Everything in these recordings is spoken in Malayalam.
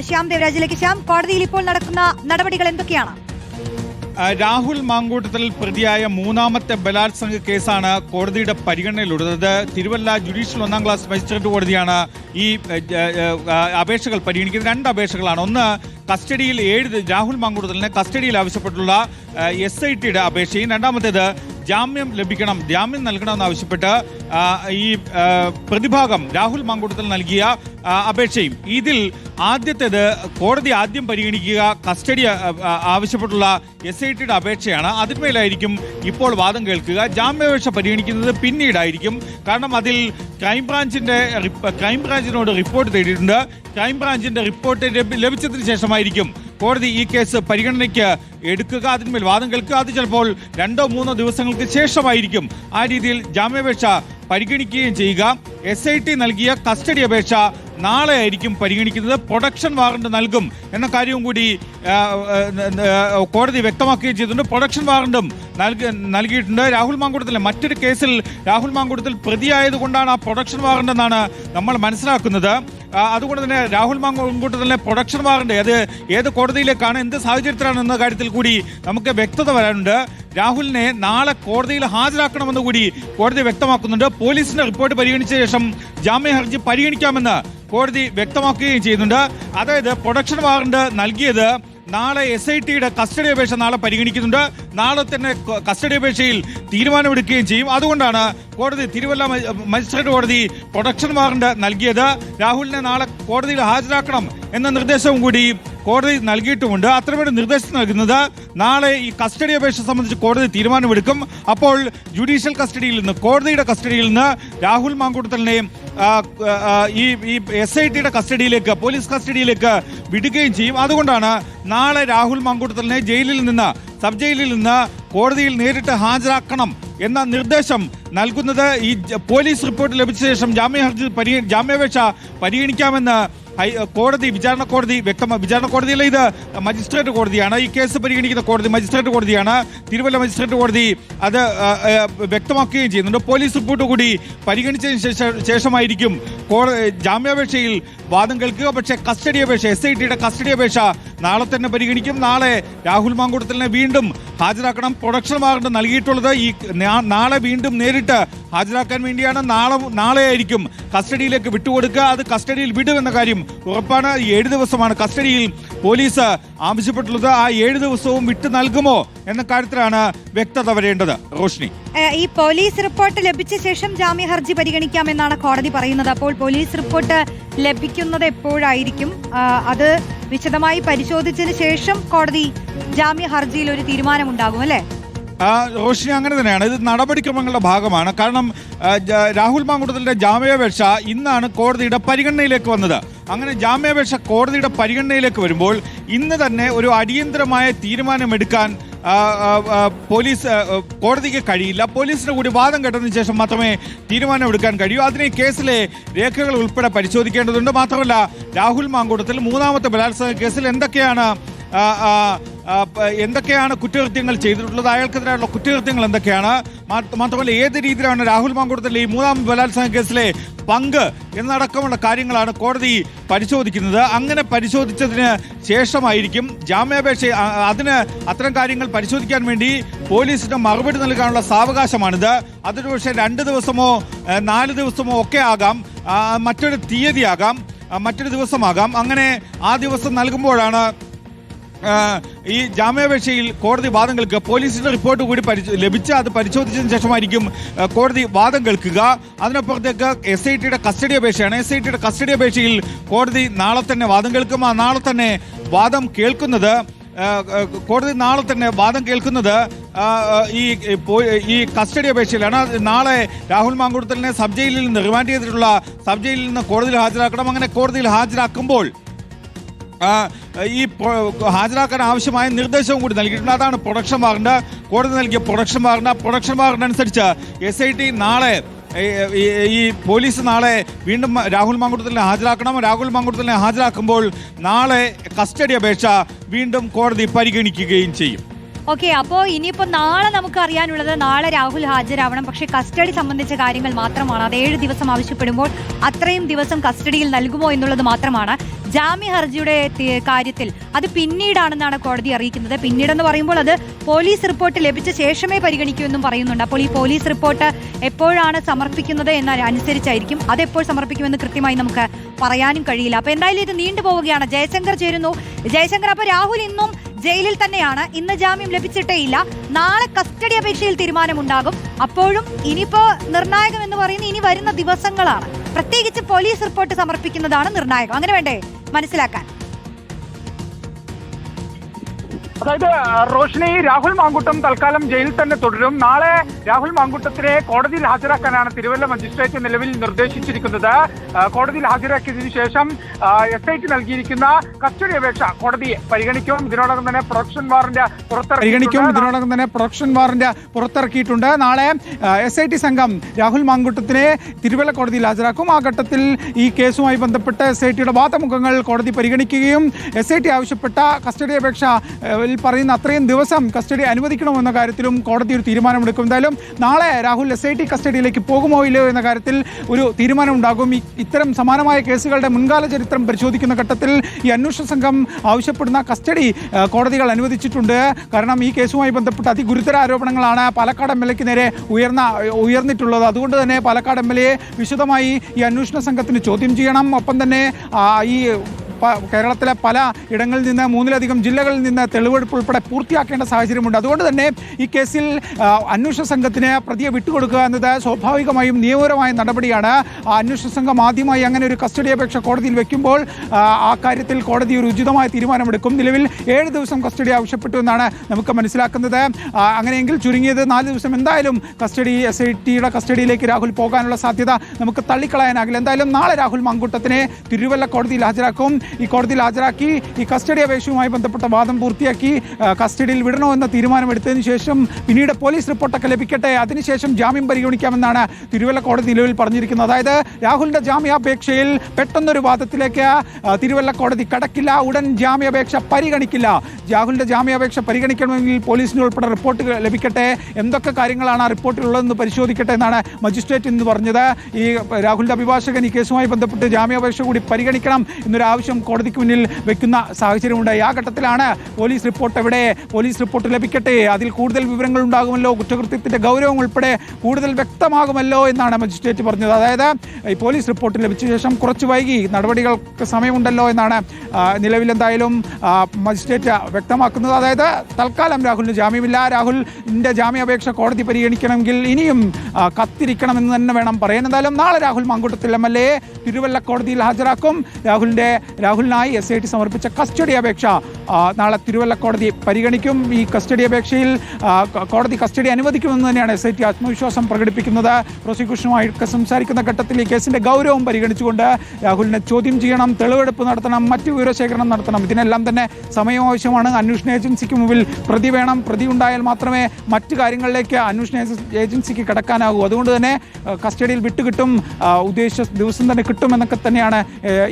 ശ്യാം ദേവരാജിലേക്ക്. ശ്യാം, കോടതിയിൽ ഇപ്പോൾ നടക്കുന്ന നടപടികൾ എന്തൊക്കെയാണ്? രാഹുൽ മാങ്കൂട്ടത്തിൽ പ്രതിയായ മൂന്നാമത്തെ ബലാത്സംഗ കേസാണ് കോടതിയുടെ പരിഗണനയിലുള്ളത്. തിരുവല്ല ജുഡീഷ്യൽ 1ാം ക്ലാസ് മജിസ്ട്രേറ്റ് കോടതിയാണ് ഈ അപേക്ഷകൾ പരിഗണിക്കുന്നത്. 2 അപേക്ഷകളാണ്. ഒന്ന്, കസ്റ്റഡിയിൽ രാഹുൽ മാങ്കൂട്ടത്തിലിനെ കസ്റ്റഡിയിൽ ആവശ്യപ്പെട്ടുള്ള SITയുടെ അപേക്ഷയും, രണ്ടാമത്തേത് ജാമ്യം നൽകണമെന്നാവശ്യപ്പെട്ട് ഈ പ്രതിഭാഗം രാഹുൽ മാങ്കൂട്ടത്തിൽ നൽകിയ അപേക്ഷയും. ഇതിൽ ആദ്യത്തേത് കോടതി ആദ്യം പരിഗണിക്കുക കസ്റ്റഡി ആവശ്യപ്പെട്ടുള്ള SITയുടെ അപേക്ഷയാണ്. അതിന്മേലായിരിക്കും ഇപ്പോൾ വാദം കേൾക്കുക. ജാമ്യാപേക്ഷ പരിഗണിക്കുന്നത് പിന്നീടായിരിക്കും. കാരണം അതിൽ ക്രൈംബ്രാഞ്ചിനോട് റിപ്പോർട്ട് തേടിയിട്ടുണ്ട്. ക്രൈംബ്രാഞ്ചിന്റെ റിപ്പോർട്ട് ലഭിച്ചതിന് ശേഷമായിരിക്കും കോടതി ഈ കേസ് പരിഗണനയ്ക്ക് എടുക്കുക, അതിന്മേൽ വാദം കേൾക്കുക. അത് ചിലപ്പോൾ 2-3 ദിവസങ്ങൾക്ക് ശേഷമായിരിക്കും ആ രീതിയിൽ ജാമ്യാപേക്ഷ പരിഗണിക്കുകയും ചെയ്യുക. SIT നൽകിയ കസ്റ്റഡി അപേക്ഷ നാളെ ആയിരിക്കും പരിഗണിക്കുന്നത്. പ്രൊഡക്ഷൻ വാറണ്ട് നൽകും എന്ന കാര്യവും കൂടി കോടതി വ്യക്തമാക്കുകയും ചെയ്തിട്ടുണ്ട്. പ്രൊഡക്ഷൻ വാറണ്ടും നൽകിയിട്ടുണ്ട്. രാഹുൽ മാങ്കൂട്ടത്തിലെ മറ്റൊരു കേസിൽ രാഹുൽ മാങ്കൂട്ടത്തിൽ പ്രതിയായതുകൊണ്ടാണ് ആ പ്രൊഡക്ഷൻ വാറണ്ട് എന്നാണ് നമ്മൾ മനസ്സിലാക്കുന്നത്. അതുകൊണ്ട് തന്നെ രാഹുൽ മാങ്കൂട്ടത്തിലെ പ്രൊഡക്ഷൻ വാറണ്ട് അത് ഏത് കോടതിയിലേക്കാണ്, എന്ത് സാഹചര്യത്തിലാണ് എന്ന കാര്യത്തിൽ കൂടി നമുക്ക് വ്യക്തത വരാനുണ്ട്. രാഹുലിനെ നാളെ കോടതിയിൽ ഹാജരാക്കണമെന്ന് കൂടി കോടതി വ്യക്തമാക്കുന്നുണ്ട്. പോലീസിന്റെ റിപ്പോർട്ട് പരിഗണിച്ച ശേഷം ജാമ്യ ഹർജി പരിഗണിക്കാമെന്ന് കോടതി വ്യക്തമാക്കുകയും ചെയ്യുന്നുണ്ട്. അതായത് പ്രൊഡക്ഷൻ വാറണ്ട് നൽകിയത് നാളെ SITയുടെ കസ്റ്റഡി അപേക്ഷ നാളെ പരിഗണിക്കുന്നുണ്ട്. നാളെ തന്നെ കസ്റ്റഡി അപേക്ഷയിൽ തീരുമാനമെടുക്കുകയും ചെയ്യും. അതുകൊണ്ടാണ് കോടതി തിരുവല്ല മജിസ്ട്രേറ്റ് കോടതി പ്രൊഡക്ഷൻ വാറണ്ട് നൽകിയത്. രാഹുലിനെ നാളെ കോടതിയിൽ ഹാജരാക്കണം എന്ന നിർദ്ദേശവും കൂടി കോടതി നൽകിയിട്ടുമുണ്ട്. അത്തരമൊരു നിർദ്ദേശം നൽകുന്നത് നാളെ ഈ കസ്റ്റഡി അപേക്ഷ സംബന്ധിച്ച് കോടതി തീരുമാനമെടുക്കും. അപ്പോൾ ജുഡീഷ്യൽ കസ്റ്റഡിയിൽ നിന്ന്, കോടതിയുടെ കസ്റ്റഡിയിൽ നിന്ന് രാഹുൽ മാങ്കൂട്ടത്തിലിനെ ഈ SITയുടെ കസ്റ്റഡിയിലേക്ക്, പോലീസ് കസ്റ്റഡിയിലേക്ക് വിടുകയും ചെയ്യും. അതുകൊണ്ടാണ് നാളെ രാഹുൽ മാങ്കൂട്ടത്തിലിനെ സബ് ജയിലിൽ നിന്ന് കോടതിയിൽ നേരിട്ട് ഹാജരാക്കണം എന്ന നിർദ്ദേശം നൽകുന്നത്. ഈ പോലീസ് റിപ്പോർട്ട് ലഭിച്ച ശേഷം ജാമ്യാപേക്ഷ പരിഗണിക്കാമെന്ന് വിചാരണ കോടതിയല്ല, ഇത് മജിസ്ട്രേറ്റ് കോടതിയാണ്. ഈ കേസ് പരിഗണിക്കുന്ന കോടതി മജിസ്ട്രേറ്റ് കോടതിയാണ്. തിരുവല്ല മജിസ്ട്രേറ്റ് കോടതി അത് വ്യക്തമാക്കുകയും ചെയ്യുന്നുണ്ട്. പോലീസ് റിപ്പോർട്ട് കൂടി പരിഗണിച്ചതിന് ശേഷമായിരിക്കും ജാമ്യാപേക്ഷയിൽ വാദം കേൾക്കുക. പക്ഷേ SITയുടെ കസ്റ്റഡി അപേക്ഷ നാളെ തന്നെ പരിഗണിക്കും. നാളെ രാഹുൽ മാങ്കൂട്ടത്തിലിനെ വീണ്ടും ഹാജരാക്കണം. പ്രൊഡക്ഷൻ വാറണ്ട് നൽകിയിട്ടുള്ളത് ഈ നാളെ വീണ്ടും നേരിട്ട് ഹാജരാക്കാൻ വേണ്ടിയാണ്. നാളെ ആയിരിക്കും കസ്റ്റഡിയിലേക്ക് വിട്ടുകൊടുക്കുക. അത് കസ്റ്റഡിയിൽ വിടുമെന്ന കാര്യം ഉറപ്പാണ്. 7 ദിവസമാണ് കസ്റ്റഡിയിൽ പോലീസ് ആവശ്യപ്പെട്ടുള്ളത്. ആ 7 ദിവസവും വിട്ടു നൽകുമോ എന്ന കാര്യത്തിലാണ് വ്യക്തത വരേണ്ടത്. റോഷ്നി, ഈ പോലീസ് റിപ്പോർട്ട് ലഭിച്ച ശേഷം ജാമ്യ ഹർജി പരിഗണിക്കാമെന്നാണ് കോടതി പറയുന്നത്. അപ്പോൾ പോലീസ് റിപ്പോർട്ട് ലഭിക്കുന്നത് എപ്പോഴായിരിക്കും? അത് വിശദമായി പരിശോധിച്ചതിന് ശേഷം കോടതി ജാമ്യ ഹർജിയിൽ ഒരു തീരുമാനമുണ്ടാകും അല്ലേ? റോഷിനി, അങ്ങനെ തന്നെയാണ്. ഇത് നടപടിക്രമങ്ങളുടെ ഭാഗമാണ്. കാരണം രാഹുൽ മാങ്കൂട്ടത്തിലിന്റെ ജാമ്യാപേക്ഷ ഇന്നാണ് കോടതിയുടെ പരിഗണനയിലേക്ക് വന്നത്. അങ്ങനെ ജാമ്യാപേക്ഷ കോടതിയുടെ പരിഗണനയിലേക്ക് വരുമ്പോൾ ഇന്ന് തന്നെ ഒരു അടിയന്തരമായ തീരുമാനമെടുക്കാൻ കോടതിക്ക് കഴിയില്ല. പോലീസിന്റെ കൂടി വാദം കേട്ടതിന് ശേഷം മാത്രമേ തീരുമാനമെടുക്കാൻ കഴിയൂ. അതിന് കേസിലെ രേഖകൾ ഉൾപ്പെടെ പരിശോധിക്കേണ്ടതുണ്ട്. മാത്രമല്ല, രാഹുൽ മാങ്കൂട്ടത്തിൽ മൂന്നാമത്തെ ബലാത്സംഗ കേസിൽ എന്തൊക്കെയാണ് കുറ്റകൃത്യങ്ങൾ ചെയ്തിട്ടുള്ളത്, അയാൾക്കെതിരായുള്ള കുറ്റകൃത്യങ്ങൾ എന്തൊക്കെയാണ്, മാത്രമല്ല ഏത് രീതിയിലാണ് രാഹുൽ മാങ്കൂട്ടത്തിലെ ഈ മൂന്നാം ബലാത്സംഗ കേസിലെ പങ്ക് എന്നടക്കമുള്ള കാര്യങ്ങളാണ് കോടതി പരിശോധിക്കുന്നത്. അങ്ങനെ പരിശോധിച്ചതിന് ശേഷമായിരിക്കും ജാമ്യാപേക്ഷ. അത്തരം കാര്യങ്ങൾ പരിശോധിക്കാൻ വേണ്ടി പോലീസിന് മറുപടി നൽകാനുള്ള സാവകാശമാണിത്. അതൊരു പക്ഷേ 2 ദിവസമോ 4 ദിവസമോ ഒക്കെ ആകാം, മറ്റൊരു തീയതിയാകാം, മറ്റൊരു ദിവസമാകാം. അങ്ങനെ ആ ദിവസം നൽകുമ്പോഴാണ് ഈ ജാമ്യാപേക്ഷയിൽ കോടതി വാദം കേൾക്കുക. പോലീസിന്റെ റിപ്പോർട്ട് കൂടി ലഭിച്ച് അത് പരിശോധിച്ചതിന് ശേഷമായിരിക്കും കോടതി വാദം കേൾക്കുക. അതിനപ്പുറത്തേക്ക് SITയുടെ കസ്റ്റഡി അപേക്ഷയാണ്. SITയുടെ കസ്റ്റഡി അപേക്ഷയിൽ കോടതി നാളെ തന്നെ വാദം കേൾക്കും. ആ നാളെ തന്നെ വാദം കേൾക്കുന്നത് ഈ കസ്റ്റഡി അപേക്ഷയിലാണ്. നാളെ രാഹുൽ മാങ്കൂട്ടത്തിലിനെ സബ് ജയിലിൽ നിന്ന് റിമാൻഡ് ചെയ്തിട്ടുള്ള സബ് ജയിലിൽ നിന്ന് കോടതിയിൽ ഹാജരാക്കണം. അങ്ങനെ കോടതിയിൽ ഹാജരാക്കുമ്പോൾ ഈ ഹാജരാക്കാൻ ആവശ്യമായ നിർദ്ദേശവും കൂടി നൽകിയിട്ടുണ്ട്. അതാണ് പ്രൊഡക്ഷൻ വാറണ്ട്. കോടതി നൽകിയ പ്രൊഡക്ഷൻ വാറണ്ട് അനുസരിച്ച് SIT നാളെ ഈ പോലീസ് നാളെ വീണ്ടും രാഹുൽ മാങ്കൂട്ടത്തിലിനെ ഹാജരാക്കണം. രാഹുൽ മാങ്കൂട്ടത്തിലിനെ ഹാജരാക്കുമ്പോൾ നാളെ കസ്റ്റഡി അപേക്ഷ വീണ്ടും കോടതി പരിഗണിക്കുകയും ചെയ്യും. ഓക്കെ, അപ്പോൾ ഇനിയിപ്പോൾ നാളെ നമുക്ക് അറിയാനുള്ളത് നാളെ രാഹുൽ ഹാജരാവണം. പക്ഷേ കസ്റ്റഡി സംബന്ധിച്ച കാര്യങ്ങൾ മാത്രമാണ്. അത് 7 ദിവസം ആവശ്യപ്പെടുമ്പോൾ അത്രയും ദിവസം കസ്റ്റഡിയിൽ നൽകുമോ എന്നുള്ളത് മാത്രമാണ്. ജാമ്യ ഹർജിയുടെ കാര്യത്തിൽ അത് പിന്നീടാണെന്നാണ് കോടതി അറിയിക്കുന്നത്. പിന്നീടെന്ന് പറയുമ്പോൾ അത് പോലീസ് റിപ്പോർട്ട് ലഭിച്ച ശേഷമേ പരിഗണിക്കൂ എന്നും പറയുന്നുണ്ട്. അപ്പോൾ ഈ പോലീസ് റിപ്പോർട്ട് എപ്പോഴാണ് സമർപ്പിക്കുന്നത് എന്നനുസരിച്ചായിരിക്കും. അതെപ്പോൾ സമർപ്പിക്കുമെന്ന് കൃത്യമായി നമുക്ക് പറയാനും കഴിയില്ല. അപ്പോൾ എന്തായാലും ഇത് നീണ്ടുപോവുകയാണ്. ജയശങ്കർ ചേരുന്നു. ജയശങ്കർ, അപ്പോൾ രാഹുൽ ഇന്നും ജയിലിൽ തന്നെയാണ്. ഇന്ന് ജാമ്യം ലഭിച്ചിട്ടേ ഇല്ല. നാളെ കസ്റ്റഡി അപേക്ഷയിൽ തീരുമാനമുണ്ടാകും. അപ്പോഴും ഇനിയിപ്പോ നിർണായകം എന്ന് പറയുന്നത് ഇനി വരുന്ന ദിവസങ്ങളാണ്. പ്രത്യേകിച്ച് പോലീസ് റിപ്പോർട്ട് സമർപ്പിക്കുന്നതാണ് നിർണായകം. അങ്ങനെ വേണ്ടേ മനസ്സിലാക്കാൻ? അതായത് റോഷിനി, രാഹുൽ മാങ്കൂട്ടം തൽക്കാലം ജയിലിൽ തന്നെ തുടരും. നാളെ രാഹുൽ മാങ്കൂട്ടത്തിനെ കോടതിയിൽ ഹാജരാക്കാനാണ് തിരുവല്ല മജിസ്ട്രേറ്റ് നിലവിൽ നിർദ്ദേശിച്ചിരിക്കുന്നത്. കോടതിയിൽ ഹാജരാക്കിയതിനു ശേഷം SIT നൽകിയിരിക്കുന്ന കസ്റ്റഡി അപേക്ഷ കോടതി പരിഗണിക്കും. ഇതിനോടകം തന്നെ പ്രൊഡക്ഷൻ വാറന്റ് പുറത്തിറക്കിയിട്ടുണ്ട്. നാളെ SIT സംഘം രാഹുൽ മാങ്കൂട്ടത്തിനെ തിരുവല്ല കോടതിയിൽ ഹാജരാക്കും. ആ ഘട്ടത്തിൽ ഈ കേസുമായി ബന്ധപ്പെട്ട് SITയുടെ വാദമുഖങ്ങൾ കോടതി പരിഗണിക്കുകയും SIT ആവശ്യപ്പെട്ട കസ്റ്റഡി അപേക്ഷ പറയുന്ന അത്രയും ദിവസം കസ്റ്റഡി അനുവദിക്കണമെന്ന കാര്യത്തിലും കോടതി ഒരു തീരുമാനമെടുക്കും. എന്തായാലും നാളെ രാഹുൽ SIT കസ്റ്റഡിയിലേക്ക് പോകുമോ ഇല്ലയോ എന്ന കാര്യത്തിൽ ഒരു തീരുമാനമുണ്ടാകും. ഇത്തരം സമാനമായ കേസുകളുടെ മുൻകാല ചരിത്രം പരിശോധിക്കുന്ന ഘട്ടത്തിൽ ഈ അന്വേഷണ സംഘം ആവശ്യപ്പെടുന്ന കസ്റ്റഡി കോടതികൾ അനുവദിച്ചിട്ടുണ്ട്. കാരണം ഈ കേസുമായി ബന്ധപ്പെട്ട് അതിഗുരുതര ആരോപണങ്ങളാണ് പാലക്കാട് MLAക്ക് നേരെ ഉയർന്നിട്ടുള്ളത്. അതുകൊണ്ട് തന്നെ പാലക്കാട് MLA വിശദമായി ഈ അന്വേഷണ സംഘത്തിന് ചോദ്യം ചെയ്യണം. ഒപ്പം തന്നെ ഈ കേരളത്തിലെ പല ഇടങ്ങളിൽ നിന്ന് 3ലധികം ജില്ലകളിൽ നിന്ന് തെളിവെടുപ്പ് ഉൾപ്പെടെ പൂർത്തിയാക്കേണ്ട സാഹചര്യമുണ്ട്. അതുകൊണ്ട് തന്നെ ഈ കേസിൽ അന്വേഷണ സംഘത്തിന് പ്രതിയെ വിട്ടുകൊടുക്കുക എന്നത് സ്വാഭാവികമായും നിയമപരമായ നടപടിയാണ്. അന്വേഷണ സംഘം ആദ്യമായി അങ്ങനെ ഒരു കസ്റ്റഡി അപേക്ഷ കോടതിയിൽ വെക്കുമ്പോൾ ആ കാര്യത്തിൽ കോടതി ഒരു ഉചിതമായ തീരുമാനമെടുക്കും. നിലവിൽ 7 ദിവസം കസ്റ്റഡി ആവശ്യപ്പെട്ടു എന്നാണ് നമുക്ക് മനസ്സിലാക്കുന്നത്. അങ്ങനെയെങ്കിൽ ചുരുങ്ങിയത് 4 ദിവസം എന്തായാലും SITയുടെ കസ്റ്റഡിയിലേക്ക് രാഹുൽ പോകാനുള്ള സാധ്യത നമുക്ക് തള്ളിക്കളയാനാകില്ല. എന്തായാലും നാളെ രാഹുൽ മാങ്കൂട്ടത്തിനെ തിരുവല്ല കോടതിയിൽ ഹാജരാക്കും. ഈ കോടതിയിൽ ഹാജരാക്കി ഈ കസ്റ്റഡി അപേക്ഷയുമായി ബന്ധപ്പെട്ട വാദം പൂർത്തിയാക്കി കസ്റ്റഡിയിൽ വിടണോ എന്ന തീരുമാനമെടുത്തതിന് ശേഷം പിന്നീട് പോലീസ് റിപ്പോർട്ടൊക്കെ ലഭിക്കട്ടെ, അതിനുശേഷം ജാമ്യം പരിഗണിക്കാമെന്നാണ് തിരുവല്ല കോടതി നിലവിൽ പറഞ്ഞിരിക്കുന്നത്. അതായത് രാഹുലിന്റെ ജാമ്യാപേക്ഷയിൽ പെട്ടെന്നൊരു വാദത്തിലേക്ക് തിരുവല്ല കോടതി കടക്കില്ല. ഉടൻ ജാമ്യാപേക്ഷ പരിഗണിക്കില്ല. രാഹുലിന്റെ ജാമ്യാപേക്ഷ പരിഗണിക്കണമെങ്കിൽ പോലീസിന് ഉൾപ്പെടെ റിപ്പോർട്ട് ലഭിക്കട്ടെ, എന്തൊക്കെ കാര്യങ്ങളാണ് ആ റിപ്പോർട്ടിലുള്ളതെന്ന് പരിശോധിക്കട്ടെ എന്നാണ് മജിസ്ട്രേറ്റ് ഇന്ന് പറഞ്ഞത്. ഈ രാഹുലിന്റെ അഭിഭാഷകൻ ഈ കേസുമായി ബന്ധപ്പെട്ട് ജാമ്യാപേക്ഷ കൂടി പരിഗണിക്കണം എന്നൊരു ആവശ്യം കോടതിക്ക് മുന്നിൽ വെക്കുന്ന സാഹചര്യമുണ്ടായി. ആ ഘട്ടത്തിലാണ് പോലീസ് റിപ്പോർട്ട് എവിടെ, പോലീസ് റിപ്പോർട്ട് ലഭിക്കട്ടെ, അതിൽ കൂടുതൽ വിവരങ്ങൾ ഉണ്ടാകുമല്ലോ, കുറ്റകൃത്യത്തിന്റെ ഗൗരവം ഉൾപ്പെടെ കൂടുതൽ വ്യക്തമാകുമല്ലോ എന്നാണ് മജിസ്ട്രേറ്റ് പറഞ്ഞത്. അതായത് ഈ പോലീസ് റിപ്പോർട്ട് ലഭിച്ച ശേഷം കുറച്ച് വൈകി, നടപടികൾക്ക് സമയമുണ്ടല്ലോ എന്നാണ് നിലവിൽ എന്തായാലും മജിസ്ട്രേറ്റ് വ്യക്തമാക്കുന്നത്. അതായത് തൽക്കാലം രാഹുലിന് ജാമ്യമില്ല. രാഹുലിന്റെ ജാമ്യാപേക്ഷ കോടതി പരിഗണിക്കണമെങ്കിൽ ഇനിയും കത്തിരിക്കണമെന്ന് തന്നെ വേണം പറയാൻ. എന്തായാലും നാളെ രാഹുൽ മാങ്കൂട്ടത്തിൽ MLA തിരുവല്ല കോടതിയിൽ ഹാജരാക്കും. രാഹുലിനായി SIT സമർപ്പിച്ച കസ്റ്റഡി അപേക്ഷ നാളെ തിരുവല്ല കോടതി പരിഗണിക്കും. ഈ കസ്റ്റഡി അപേക്ഷയിൽ കോടതി കസ്റ്റഡി അനുവദിക്കുമെന്ന് തന്നെയാണ് SIT ആത്മവിശ്വാസം പ്രകടിപ്പിക്കുന്നത്. പ്രോസിക്യൂഷനുമായിട്ട് സംസാരിക്കുന്ന ഘട്ടത്തിൽ ഈ കേസിന്റെ ഗൗരവം പരിഗണിച്ചുകൊണ്ട് രാഹുലിനെ ചോദ്യം ചെയ്യണം, തെളിവെടുപ്പ് നടത്തണം, മറ്റു വിവരശേഖരണം നടത്തണം. ഇതിനെല്ലാം തന്നെ സമയം ആവശ്യമാണ്. അന്വേഷണ ഏജൻസിക്ക് മുമ്പിൽ പ്രതി വേണം. പ്രതി ഉണ്ടായാൽ മാത്രമേ മറ്റു കാര്യങ്ങളിലേക്ക് അന്വേഷണ ഏജൻസിക്ക് കടക്കാനാകൂ. അതുകൊണ്ട് തന്നെ കസ്റ്റഡിയിൽ വിട്ടുകിട്ടും, ഉദ്ദേശിച്ച ദിവസം തന്നെ കിട്ടുമെന്നൊക്കെ തന്നെയാണ്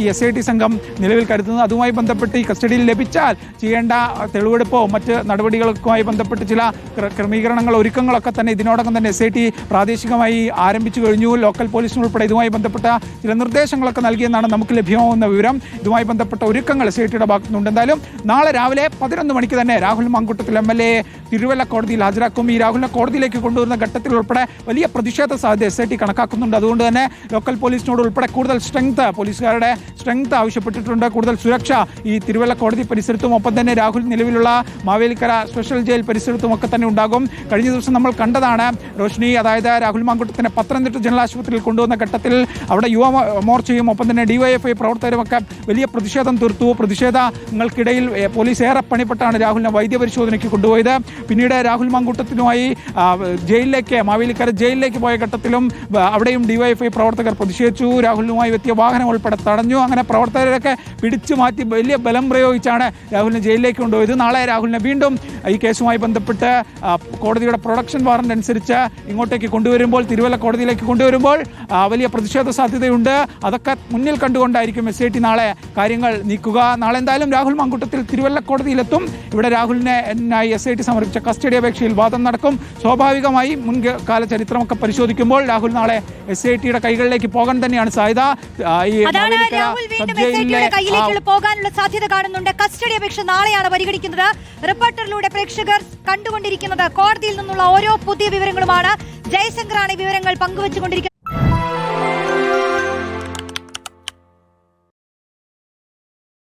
ഈ SIT സംഘം നിലവിൽ കരുതുന്നത്. അതുമായി ബന്ധപ്പെട്ട് ഈ കസ്റ്റഡിയിൽ ലഭിച്ചാൽ ചെയ്യേണ്ട തെളിവെടുപ്പോ മറ്റ് നടപടികൾക്കുമായി ബന്ധപ്പെട്ട് ചില ക്രമീകരണങ്ങൾ, ഒരുക്കങ്ങളൊക്കെ തന്നെ ഇതിനോടകം തന്നെ SIT പ്രാദേശികമായി ആരംഭിച്ചു കഴിഞ്ഞു. ലോക്കൽ പോലീസിനുൾപ്പെടെ ഇതുമായി ബന്ധപ്പെട്ട ചില നിർദ്ദേശങ്ങളൊക്കെ നൽകിയെന്നാണ് നമുക്ക് ലഭ്യമാവുന്ന വിവരം. ഇതുമായി ബന്ധപ്പെട്ട ഒരുക്കങ്ങൾ SITയുടെ ഭാഗത്തുനിന്നുണ്ട്. എന്തായാലും നാളെ രാവിലെ 11 മണിക്ക് തന്നെ രാഹുൽ മാങ്കൂട്ടത്തിൽ MLA തിരുവല്ല കോടതിയിൽ ഹാജരാക്കും. ഈ രാഹുലിനെ കോടതിയിലേക്ക് കൊണ്ടുവരുന്ന ഘട്ടത്തിൽ ഉൾപ്പെടെ വലിയ പ്രതിഷേധ സാധ്യത SIT കണക്കാക്കുന്നുണ്ട്. അതുകൊണ്ട് തന്നെ ലോക്കൽ പോലീസിനോട് ഉൾപ്പെടെ കൂടുതൽ പോലീസുകാരുടെ സ്ട്രെങ്ത് ആവശ്യപ്പെട്ടിട്ടുണ്ട്. കൂടുതൽ സുരക്ഷ ഈ തിരുവല്ല കോടതി പരിസരത്തും ഒപ്പം തന്നെ രാഹുൽ നിലവിലുള്ള മാവേലിക്കര സ്പെഷ്യൽ ജയിൽ പരിസരത്തും ഒക്കെ തന്നെ ഉണ്ടാകും. കഴിഞ്ഞ ദിവസം നമ്മൾ കണ്ടതാണ് റോഷിനി, അതായത് രാഹുൽ മാങ്കൂട്ടത്തിനെ പത്തനംതിട്ട ജനറൽ ആശുപത്രിയിൽ കൊണ്ടുവന്ന ഘട്ടത്തിൽ അവിടെ യുവമോർച്ചയും ഒപ്പം തന്നെ DYFI പ്രവർത്തകരുമൊക്കെ വലിയ പ്രതിഷേധം തീർത്തു. പ്രതിഷേധങ്ങൾക്കിടയിൽ പോലീസ് ഏറെ പണിപ്പെട്ടാണ് രാഹുലിനെ വൈദ്യപരിശോധനയ്ക്ക് കൊണ്ടുപോയത്. പിന്നീട് രാഹുൽ മാങ്കൂട്ടത്തിനുമായി മാവേലിക്കര ജയിലിലേക്ക് പോയ ഘട്ടത്തിലും അവിടെയും DYFI പ്രവർത്തകർ പ്രതിഷേധിച്ചു. രാഹുലിനുമായി എത്തിയ വാഹനം ഉൾപ്പെടെ തടഞ്ഞു. അങ്ങനെ പ്രവർത്തകരൊക്കെ പിടിച്ചു മാറ്റി വലിയ ബലം പ്രയോഗിച്ചാണ് രാഹുലിനെ ജയിലിലേക്ക് കൊണ്ടുപോയത്. നാളെ രാഹുലിനെ വീണ്ടും ഈ കേസുമായി ബന്ധപ്പെട്ട് കോടതിയുടെ പ്രൊഡക്ഷൻ വാറന്റ് അനുസരിച്ച് ഇങ്ങോട്ടേക്ക് കൊണ്ടുവരുമ്പോൾ, തിരുവല്ല കോടതിയിലേക്ക് കൊണ്ടുവരുമ്പോൾ വലിയ പ്രതിഷേധ സാധ്യതയുണ്ട്. അതൊക്കെ മുന്നിൽ കണ്ടുകൊണ്ടായിരിക്കും SIT നാളെ കാര്യങ്ങൾ നീക്കുക. നാളെ എന്തായാലും രാഹുൽ മാങ്കൂട്ടത്തിൽ തിരുവല്ല കോടതിയിലെത്തും. ഇവിടെ രാഹുലിനെ SIT സമർപ്പിച്ച കസ്റ്റഡി അപേക്ഷയിൽ വാദം നടക്കും. സ്വാഭാവികമായി മുൻകാല ചരിത്രമൊക്കെ പരിശോധിക്കുമ്പോൾ രാഹുൽ നാളെ SITയുടെ കൈകളിലേക്ക് പോകാൻ തന്നെയാണ് സാധ്യത. പോകാനുള്ള സാധ്യത കാണുന്നുണ്ട്. കസ്റ്റഡി അപേക്ഷ നാളെയാണ് പരിഗണിക്കുന്നത്. റിപ്പോർട്ടറിലൂടെ പ്രേക്ഷകർ കണ്ടുകൊണ്ടിരിക്കുന്നത് കോടതിയിൽ നിന്നുള്ള ഓരോ പുതിയ വിവരങ്ങളുമാണ്. ജയശങ്കറാണ് ഈ വിവരങ്ങൾ പങ്കുവച്ചുകൊണ്ടിരിക്കുന്നത്.